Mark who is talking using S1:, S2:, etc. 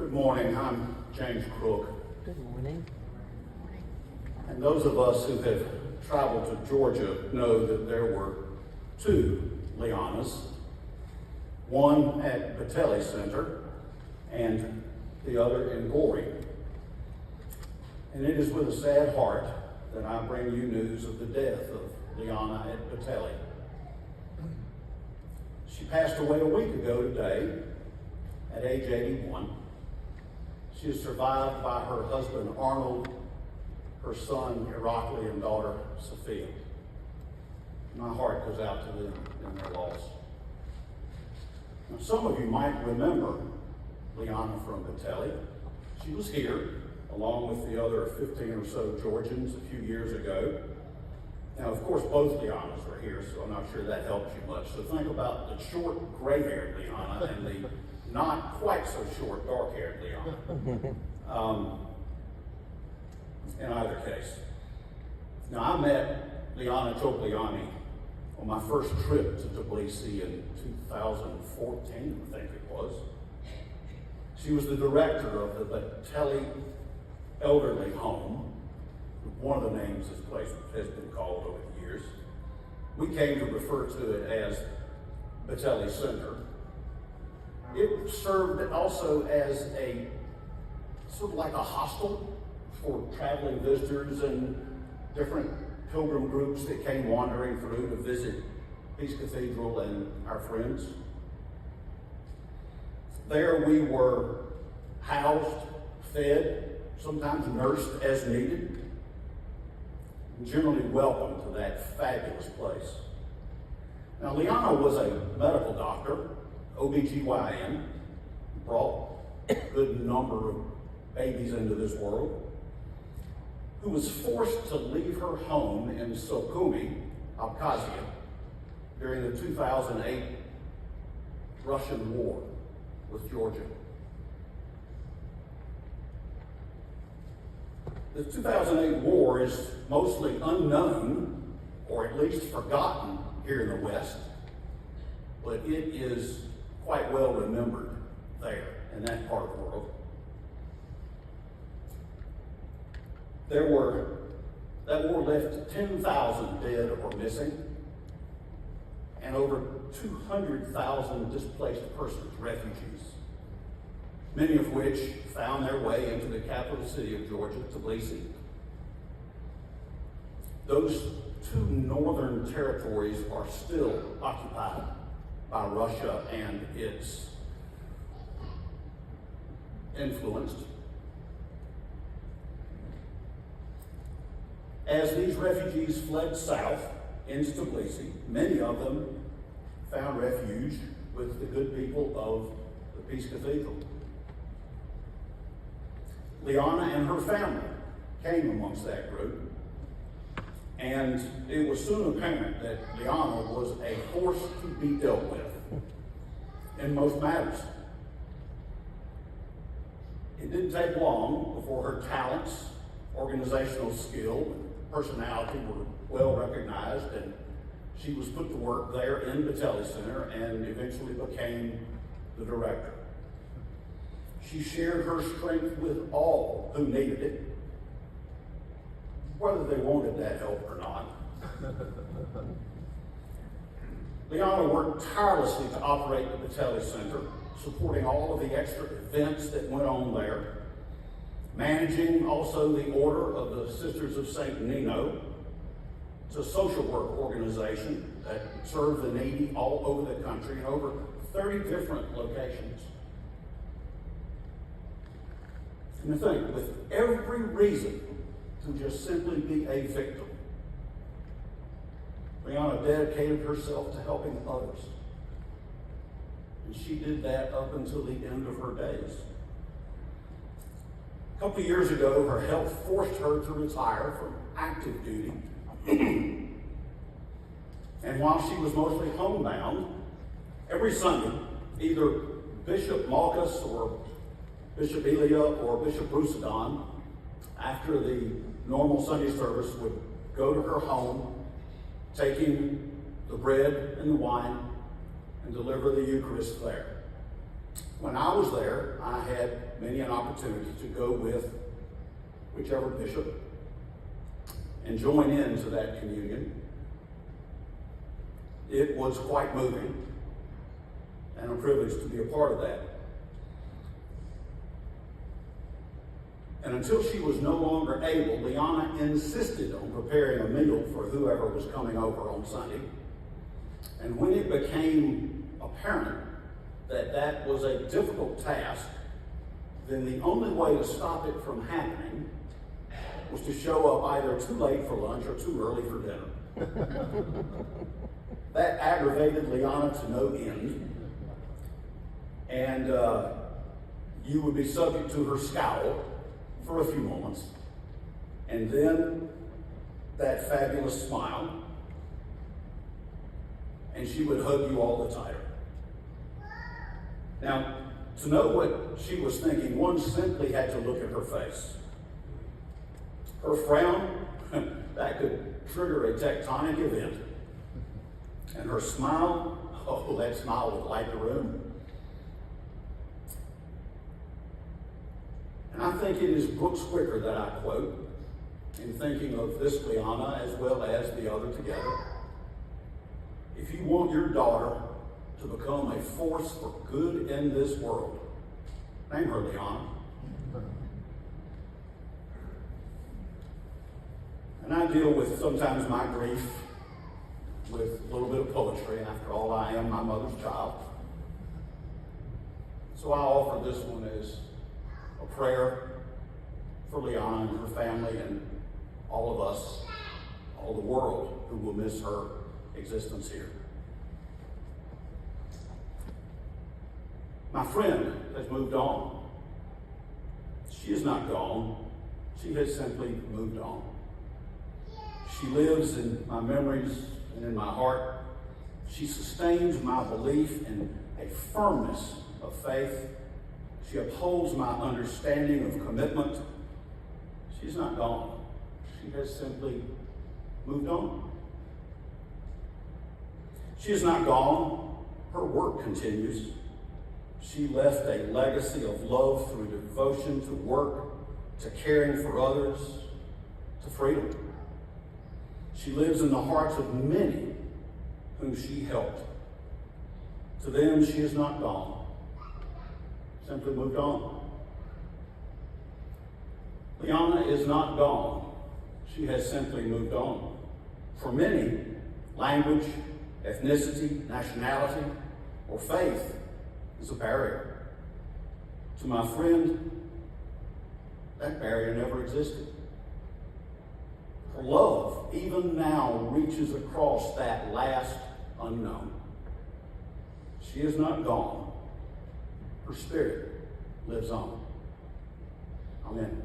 S1: Good morning, I'm James Crook.
S2: Good morning.
S1: And those of us who have traveled to Georgia know that there were two Lianas, one at Tbilisi Center and the other in Gori. And it is with a sad heart that I bring you news of the death of Liana at Tbilisi. She passed away a week ago today at age 81. She is survived by her husband Arnold, her son Irakli, and daughter Sophia. My heart goes out to them in their loss. Now, some of you might remember Liana from Tbilisi. She was here along with the other 15 or so Georgians a few years ago. Now, of course, both Lianas were here, so I'm not sure that helps you much. So think about the short, gray-haired Liana and the not quite so short, dark-haired Liana. In either case. Now, I met Liana Chopliani on my first trip to Tbilisi in 2014, I think it was. She was the director of the Tbilisi Elderly Home, one of the names this place has been called over the years. We came to refer to it as Tbilisi Center. It served also as a sort of like a hostel for traveling visitors and different pilgrim groups that came wandering through to visit Peace Cathedral and our friends. There we were housed, fed, sometimes nursed as needed, and generally welcomed to that fabulous place. Now, Liana was a medical doctor, OBGYN, brought a good number of babies into this world, who was forced to leave her home in Sukhumi, Abkhazia, during the 2008 Russian war with Georgia. The 2008 war is mostly unknown, or at least forgotten here in the West, but it is quite well remembered there in that part of the world. That war left 10,000 dead or missing, and over 200,000 displaced persons, refugees, many of which found their way into the capital city of Georgia, Tbilisi. Those two northern territories are still occupied by Russia and its influence. As these refugees fled south into Tbilisi, many of them found refuge with the good people of the Peace Cathedral. Liana and her family came amongst that group, and it was soon apparent that Liana was a force to be dealt with in most matters. It didn't take long before her talents, organizational skill, and personality were well recognized, and she was put to work there in Tbilisi Center and eventually became the director. She shared her strength with all who needed it, whether they wanted that help or not. Liana worked tirelessly to operate the Tbilisi Center, supporting all of the extra events that went on there, managing also the Order of the Sisters of St. Nino. It's a social work organization that serves the needy all over the country in over 30 different locations. And to think, with every reason to just simply be a victim, Liana dedicated herself to helping others. And she did that up until the end of her days. A couple of years ago, her health forced her to retire from active duty. And while she was mostly homebound, every Sunday, either Bishop Malchus or Bishop Elia or Bishop Brusadon, after the normal Sunday service, would go to her home, taking the bread and the wine and deliver the Eucharist there. When I was there, I had had many an opportunity to go with whichever bishop and join into that communion. It was quite moving and a privilege to be a part of that. And until she was no longer able, Liana insisted on preparing a meal for whoever was coming over on Sunday. And when it became apparent that that was a difficult task, then the only way to stop it from happening was to show up either too late for lunch or too early for dinner. That aggravated Liana to no end. And you would be subject to her scowl for a few moments. And then that fabulous smile. And she would hug you all the tighter. Now, to know what she was thinking, one simply had to look at her face. Her frown, that could trigger a tectonic event. And her smile, oh, that smile would light the room. And I think it is Brooks Quicker that I quote in thinking of this Liana as well as the other together. If you want your daughter to become a force for good in this world, name her Liana. And I deal with sometimes my grief with a little bit of poetry. After all, I am my mother's child. So I offer this one as a prayer for Liana and her family and all of us, all the world who will miss her existence here. My friend has moved on. She is not gone. She has simply moved on. She lives in my memories and in my heart. She sustains my belief in a firmness of faith. She upholds my understanding of commitment. She's not gone. She has simply moved on. She is not gone. Her work continues. She left a legacy of love through devotion to work, to caring for others, to freedom. She lives in the hearts of many whom she helped. To them, she is not gone. Simply moved on. Liana is not gone. She has simply moved on. For many, language, ethnicity, nationality, or faith is a barrier. To my friend, that barrier never existed. Her love, even now, reaches across that last unknown. She is not gone. Her spirit lives on. Amen.